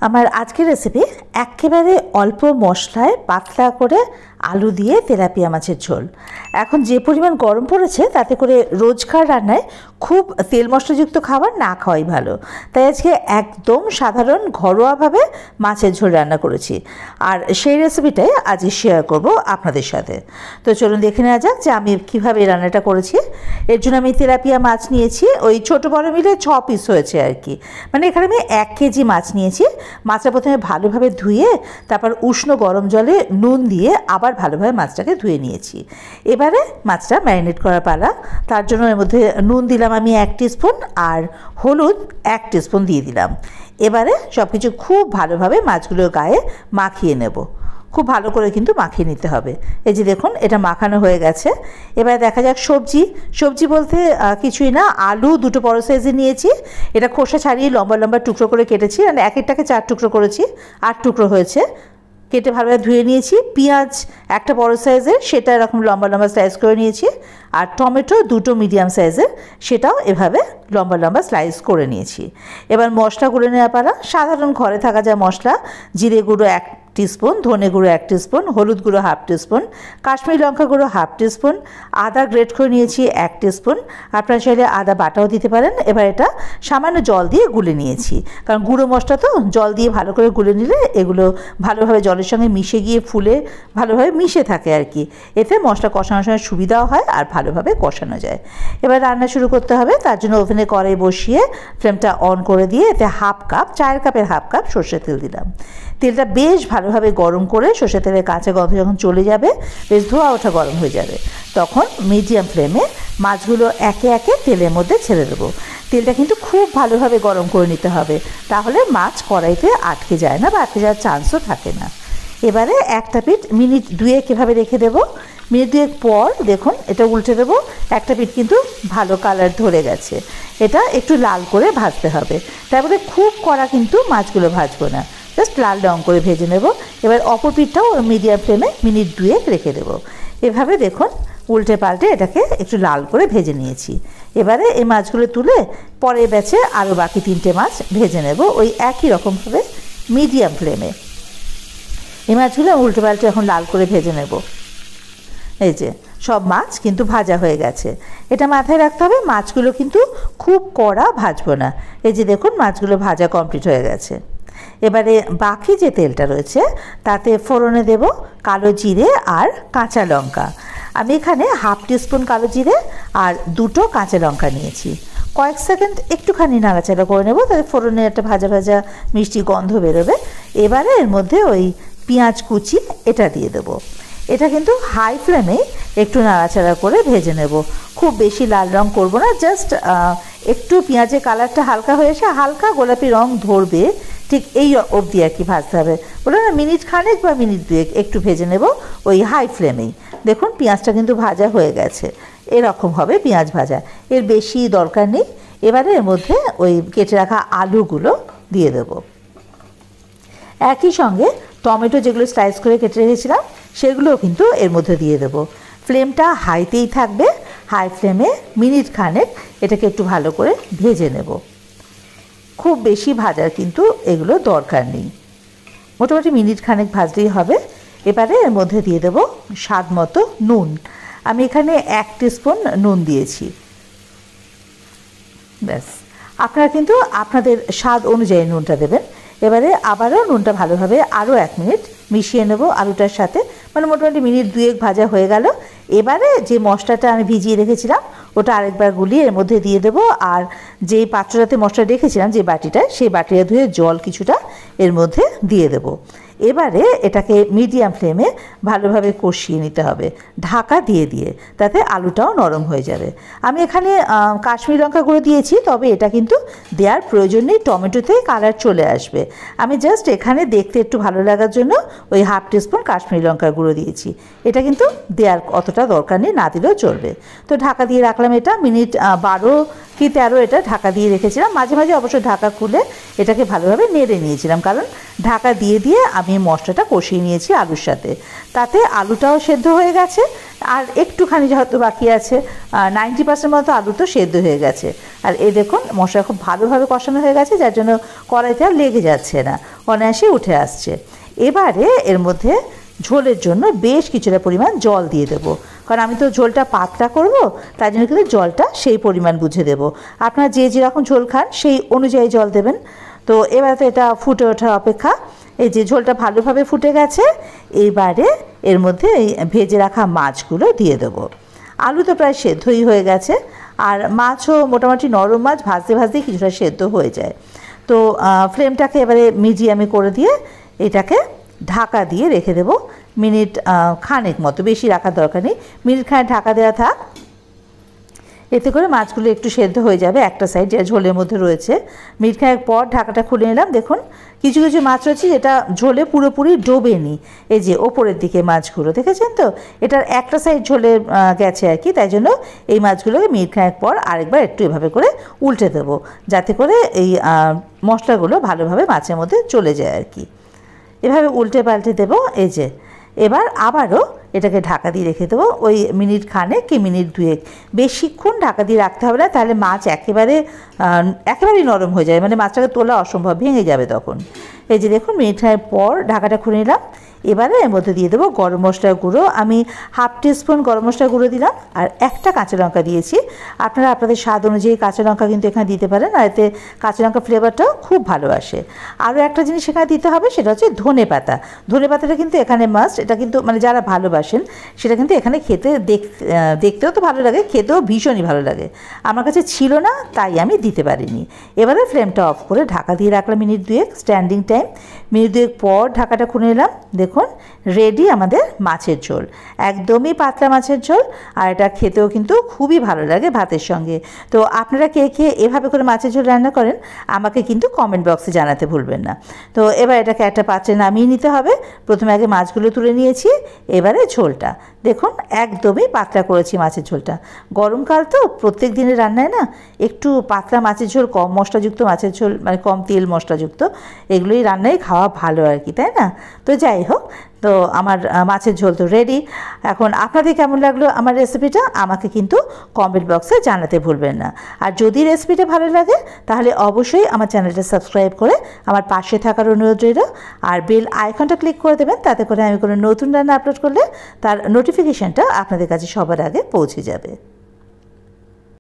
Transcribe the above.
আমার আজকের রেসিপি একেবারে অল্প মশলায় পাতলা করে আলু দিয়ে তেলাপিয়া মাছের ঝোল। এখন যে পরিমাণ গরম পড়েছে তাতে করে রোজকার রান্নায় খুব তেল মশলাযুক্ত খাবার না খাওয়াই ভালো, তাই আজকে একদম সাধারণ ঘরোয়াভাবে মাছের ঝোল রান্না করেছি আর সেই রেসিপিটাই আজ শেয়ার করব আপনাদের সাথে। তো চলুন দেখে নেওয়া যাক যে আমি কীভাবে রান্নাটা করেছি। এর জন্য আমি তেলাপিয়া মাছ নিয়েছি, ওই ছোটো বড় মিলে 6 পিস হয়েছে আর কি, মানে এখানে আমি 1 কেজি মাছ নিয়েছি। মাছটা প্রথমে ভালোভাবে ধুয়ে তারপর উষ্ণ গরম জলে নুন দিয়ে আবার ভালোভাবে মাছটাকে ধুয়ে নিয়েছি। এবারে মাছটা ম্যারিনেট করার পালা। তার জন্য এর মধ্যে নুন দিলাম আমি 1 টিস্পুন আর হলুদ 1 টিস্পুন দিয়ে দিলাম। এবারে সব কিছু খুব ভালোভাবে মাছগুলোর গায়ে মাখিয়ে নেব, খুব ভালো করে কিন্তু মাখিয়ে নিতে হবে। এই যে দেখুন এটা মাখানো হয়ে গেছে। এবার দেখা যাক সবজি বলতে কিছুই না, আলু 2টো বড় সাইজে নিয়েছি, এটা খোসা ছাড়িয়ে লম্বা লম্বা টুকরো করে কেটেছি, মানে এক একটাকে 4 টুকরো করেছি, 8 টুকরো হয়েছে। কেটে ভালোভাবে ধুয়ে নিয়েছি। পেঁয়াজ একটা বড় সাইজের, সেটা এরকম লম্বা লম্বা স্লাইস করে নিয়েছি। আর টমেটো 2টো মিডিয়াম সাইজের, সেটাও এভাবে লম্বা লম্বা স্লাইস করে নিয়েছি। এবার মশলা করে নেওয়া পালা। সাধারণ ঘরে থাকা যা মশলা, জিরে গুঁড়ো 1 টিস্পুন, ধনে গুঁড়ো 1 টিস্পুন, হলুদ গুঁড়ো 1/2 টিস্পুন, কাশ্মীরি লঙ্কা গুঁড়ো 1/2 টিস্পুন, আদা গ্রেট করে নিয়েছি 1 টিস্পুন, আপনারা চাইলে আদা বাটাও দিতে পারেন। এবার এটা সামান্য জল দিয়ে গুলে নিয়েছি, কারণ গুঁড়ো মশলা তো জল দিয়ে ভালো করে গুলে নিলে এগুলো ভালোভাবে জলের সঙ্গে মিশে গিয়ে ফুলে ভালোভাবে মিশে থাকে আর কি, এতে মশলা কষানোর সময় সুবিধাও হয় আর ভালোভাবে কষানো যায়। এবার রান্না শুরু করতে হবে। তার জন্য ওভেনে কড়াই বসিয়ে ফ্লেমটা অন করে দিয়ে এতে 1/2 কাপ, চায়ের কাপের 1/2 কাপ সর্ষের তেল দিলাম। তেলটা বেশ ভালোভাবে গরম করে সর্ষের তেলের কাঁচা গন্ধ যখন চলে যাবে, বেশ ধোয়া ওঠা গরম হয়ে যাবে, তখন মিডিয়াম ফ্লেমে মাছগুলো একে একে তেলের মধ্যে ছেড়ে দেবো। তেলটা কিন্তু খুব ভালোভাবে গরম করে নিতে হবে, তাহলে মাছ কড়াইতে আটকে যায় না বা আটকে যাওয়ার চান্সও থাকে না। এবারে একটা পিঠ মিনিট 2 এভাবে রেখে দেবো। মিনিট 2 পর দেখুন এটা উল্টে দেবো। একটা পিঠ কিন্তু ভালো কালার ধরে গেছে, এটা একটু লাল করে ভাজতে হবে, তারপরে খুব কড়া কিন্তু মাছগুলো ভাজবো না, জাস্ট লাল রং করে ভেজে নেব। এবার অপর পিঠটাও মিডিয়াম ফ্লেমে মিনিট 2 রেখে দেবো। এভাবে দেখুন উল্টে পাল্টে এটাকে একটু লাল করে ভেজে নিয়েছি। এবারে এই মাছগুলো তুলে পরে ব্যাচে আরও বাকি 3টে মাছ ভেজে নেব ওই একই রকমভাবে মিডিয়াম ফ্লেমে। এই মাছগুলো উল্টে পাল্টে এখন লাল করে ভেজে নেব। এই যে সব মাছ কিন্তু ভাজা হয়ে গেছে। এটা মাথায় রাখতে হবে, মাছগুলো কিন্তু খুব কড়া ভাজবো না। এই যে দেখুন মাছগুলো ভাজা কমপ্লিট হয়ে গেছে। এবারে বাকি যে তেলটা রয়েছে তাতে ফোড়নে দেব কালো জিরে আর কাঁচা লঙ্কা। আমি এখানে 1/2 টিস্পুন কালো জিরে আর 2টো কাঁচা লঙ্কা নিয়েছি। কয়েক সেকেন্ড একটুখানি নাড়াচাড়া করে নেব, তাতে ফোড়নে একটা ভাজা ভাজা মিষ্টি গন্ধ বেরোবে। এবারে এর মধ্যে ওই পেঁয়াজ কুচি এটা দিয়ে দেবো। এটা কিন্তু হাই ফ্লেমে একটু নাড়াচাড়া করে ভেজে নেব, খুব বেশি লাল রং করব না, জাস্ট একটু পেঁয়াজের কালারটা হালকা হয়ে এসে হালকা গোলাপি রং ধরবে, ঠিক এই অবধি আর কি ভাজতে হবে। বলে না মিনিট খানেক বা মিনিট 2 একটু ভেজে নেব ওই হাই ফ্লেমেই। দেখুন পেঁয়াজটা কিন্তু ভাজা হয়ে গেছে, এরকম হবে পেঁয়াজ ভাজা, এর বেশি দরকার নেই। এবারে এর মধ্যে ওই কেটে রাখা আলুগুলো দিয়ে দেব। একই সঙ্গে টমেটো যেগুলো স্লাইস করে কেটে রেখেছিলাম সেগুলোও কিন্তু এর মধ্যে দিয়ে দেব। ফ্লেমটা হাইতেই থাকবে, হাই ফ্লেমে মিনিট খানেক এটাকে একটু ভালো করে ভেজে নেব। খুব বেশি ভাজার কিন্তু এগুলো দরকার নেই, মোটামুটি মিনিট খানেক ভাজলেই হবে। এবারে এর মধ্যে দিয়ে দেব স্বাদ মতো নুন। আমি এখানে 1 টিস্পুন নুন দিয়েছি। ব্যাস, আপনারা কিন্তু আপনাদের স্বাদ অনুযায়ী নুনটা দেবেন। এবারে আবারও নুনটা ভালোভাবে আরও 1 মিনিট মিশিয়ে নেব আলুটার সাথে, মানে মোটামুটি মিনিট 2 ভাজা হয়ে গেল। এবারে যে মশলাটা আমি ভিজিয়ে রেখেছিলাম ওটা আরেকবার গুলিয়ে এর মধ্যে দিয়ে দেবো, আর যে পাত্রটাতে মশলা রেখেছিলাম যে বাটিটায়, সেই বাটিটা ধুয়ে জল কিছুটা এর মধ্যে দিয়ে দেবো। এবারে এটাকে মিডিয়াম ফ্লেমে ভালোভাবে কষিয়ে নিতে হবে ঢাকা দিয়ে দিয়ে, তাতে আলুটাও নরম হয়ে যাবে। আমি এখানে কাশ্মীরি লঙ্কা গুঁড়ো দিয়েছি, তবে এটা কিন্তু দেওয়ার প্রয়োজন নেই, টমেটোতে কালার চলে আসবে। আমি জাস্ট এখানে দেখতে একটু ভালো লাগার জন্য ওই 1/2 টিস্পুন কাশ্মীরি লঙ্কার গুঁড়ো দিয়েছি। এটা কিন্তু দেওয়ার অতটা দরকার নেই, না দিলেও চলবে। তো ঢাকা দিয়ে রাখলাম, এটা মিনিট 12 কি 13 এটা ঢাকা দিয়ে রেখেছিলাম। মাঝে মাঝে অবশ্য ঢাকা খুলে এটাকে ভালোভাবে নেড়ে নিয়েছিলাম, কারণ ঢাকা দিয়ে দিয়ে আমি মশলাটা কষিয়ে নিয়েছি আলুর সাথে, তাতে আলুটাও সেদ্ধ হয়ে গেছে আর একটুখানি হয়তো বাকি আছে, 90% মতো আলু তো সেদ্ধ হয়ে গেছে। আর এই দেখুন মশলা খুব ভালোভাবে কষানো হয়ে গেছে, যার জন্য কড়াইতে আর লেগে যাচ্ছে না। অনায়াসে উঠে আসছে। এবারে এর মধ্যে ঝোলের জন্য বেশ কিছুটা পরিমাণ জল দিয়ে দেবো, কারণ আমি তো ঝোলটা পাতলা করব, তাই জন্য কিন্তু জলটা সেই পরিমাণ বুঝে দেবো। আপনারা যে যেরকম ঝোল খান সেই অনুযায়ী জল দেবেন। তো এবার তো এটা ফুটে ওঠার অপেক্ষা। এই যে ঝোলটা ভালোভাবে ফুটে গেছে, এইবারে এর মধ্যে এই ভেজে রাখা মাছগুলো দিয়ে দেবো। আলু তো প্রায় সেদ্ধই হয়ে গেছে, আর মাছও মোটামুটি নরম মাছ, ভাজতে ভাজতেই কিছুটা সেদ্ধ হয়ে যায়। তো ফ্লেমটাকে এবারে মিডিয়ামে করে দিয়ে এটাকে ঢাকা দিয়ে রেখে দেবো মিনিট খানেক মতো, বেশি রাখার দরকার নেই, মিনিট খানেক ঢাকা দেওয়া থাক। এতে করে মাছগুলো একটু সেদ্ধ হয়ে যাবে একটা সাইড যেটা ঝোলের মধ্যে রয়েছে। মিনিট খানেক পর ঢাকাটা খুলে নিলাম। দেখুন কিছু কিছু মাছ রয়েছে যেটা ঝোলে পুরোপুরি ডোবেনি, এই যে ওপরের দিকে মাছগুলো দেখেছেন তো, এটার একটা সাইড ঝোলে গেছে আর কি। তাই জন্য এই মাছগুলোকে মিনিট খানেক পর আরেকবার একটু এভাবে করে উল্টে দেবো, যাতে করে এই মশলাগুলো ভালোভাবে মাছের মধ্যে চলে যায় আর কি। এভাবে উল্টে পাল্টে দেবো। এই যে এবার আবারও এটাকে ঢাকা দিয়ে রেখে দেবো ওই মিনিট খানেক কি মিনিট দুয়েক, বেশিক্ষণ ঢাকা দিয়ে রাখতে হবে না, তাহলে মাছ একেবারেই নরম হয়ে যায়, মানে মাছটাকে তোলা অসম্ভব, ভেঙে যাবে তখন। এই যে দেখুন মিনিট খানেক পর ঢাকাটা খুলে নিলাম। এবারে এর মধ্যে দিয়ে দেবো গরম মশলার গুঁড়ো। আমি 1/2 টিস্পুন গরম মশলার গুঁড়ো দিলাম, আর একটা কাঁচা লঙ্কা দিয়েছি। আপনারা আপনাদের স্বাদ অনুযায়ী কাঁচা লঙ্কা কিন্তু এখানে দিতে পারেন, আর এতে কাঁচা লঙ্কা ফ্লেভারটাও খুব ভালো আসে। আরও একটা জিনিস এখানে দিতে হবে, সেটা হচ্ছে ধনে পাতা। ধনে পাতাটা কিন্তু এখানে মাস্ট, এটা কিন্তু মানে যারা ভালোবাসেন সেটা কিন্তু এখানে দেখতেও তো ভালো লাগে, খেতেও ভীষণই ভালো লাগে। আমার কাছে ছিল না তাই আমি দিতে পারিনি। এবারে ফ্লেমটা অফ করে ঢাকা দিয়ে রাখলাম মিনিট দুয়েক, স্ট্যান্ডিং টাইম। মিনিট দুয়েক পর ঢাকাটা খুলে নিলাম। দেখুন রেডি আমাদের মাছের ঝোল, একদমই পাতলা মাছের ঝোল, আর এটা খেতেও কিন্তু খুবই ভালো লাগে ভাতের সঙ্গে। তো আপনারা কে কে এভাবে করে মাছের ঝোল রান্না করেন আমাকে কিন্তু কমেন্ট বক্সে জানাতে ভুলবেন না। তো এবার এটাকে একটা পাত্রে নামিয়ে নিতে হবে। প্রথমে আগে মাছগুলো তুলে নিয়েছি, এবারে ঝোলটা দেখুন একদমই পাতলা করেছি মাছের ঝোলটা। গরমকাল তো, প্রত্যেক দিনের রান্নায় না একটু পাতলা মাছের ঝোল, কম মশলাযুক্ত মাছের ঝোল, মানে কম তেল মশলাযুক্ত, এগুলোই রান্নায় খাওয়া ভালো আর কি, তাই না? তো যাই হোক, তো আমার মাছের ঝোল তো রেডি। এখন আপনাদের কেমন লাগলো আমার রেসিপিটা আমাকে কিন্তু কমেন্ট বক্সে জানাতে ভুলবেন না। আর যদি রেসিপিটা ভালো লাগে তাহলে অবশ্যই আমার চ্যানেলটা সাবস্ক্রাইব করে আমার পাশে থাকার অনুরোধ রইল, আর বেল আইকনটা ক্লিক করে দেবেন, তাতে করে আমি কোনো নতুন রান্না আপলোড করলে তার নোটিফিকেশানটা আপনাদের কাছে সবার আগে পৌঁছে যাবে।